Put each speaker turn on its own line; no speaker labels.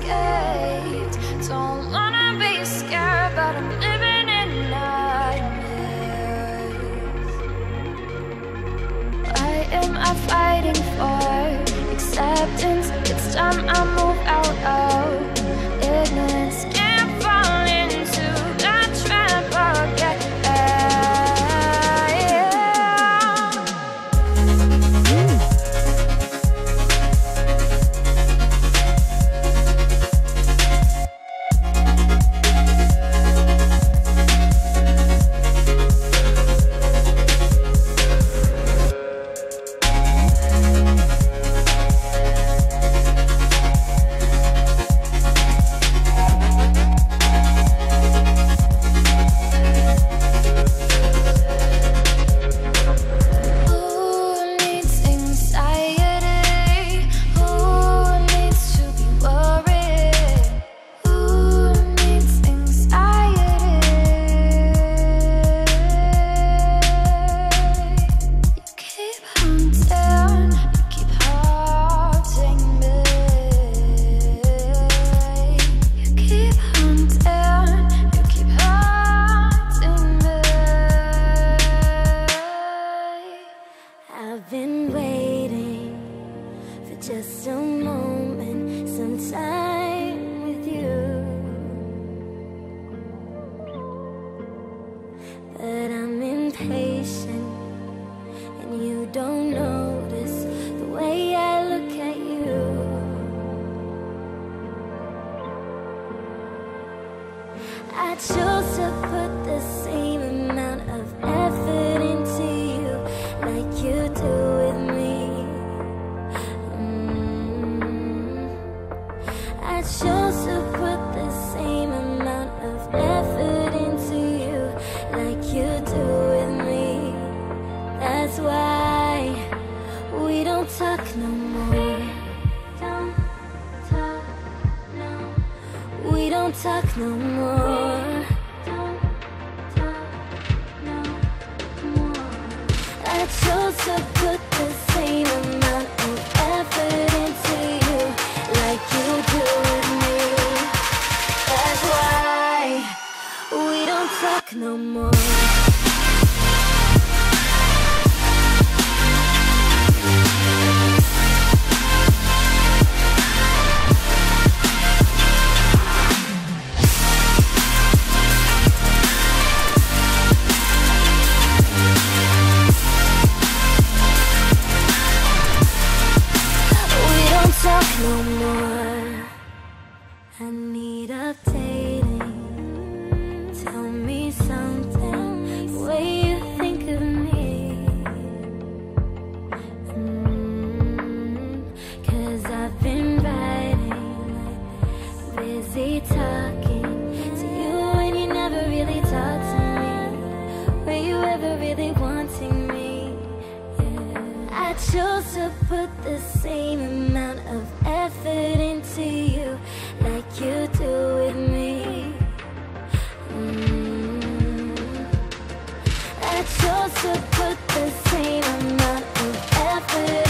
escaped. Don't wanna be scared, but I'm living in nightmares. Why am I fighting for acceptance? It's time I move out of ignorance. Can't fall into that trap again.
I've been waiting for just a moment, some time with you, but I'm impatient and you don't notice the way I look at you. I chose to put the same amount of effort into you like you do with me. I chose to put the same amount of effort into you like you do with me. That's why we don't talk no more. Don't talk, no. We don't talk no more. I chose to put the same amount of effort into you like you do with me. That's why we don't talk no more. No more. I need updating. Tell me something, the way you think of me. 'Cause I've been writing, busy talking to you, and you never really talk to me. Were you ever really wanting me? I chose to put the same amount of effort into you like you do with me. I chose to put the same amount of effort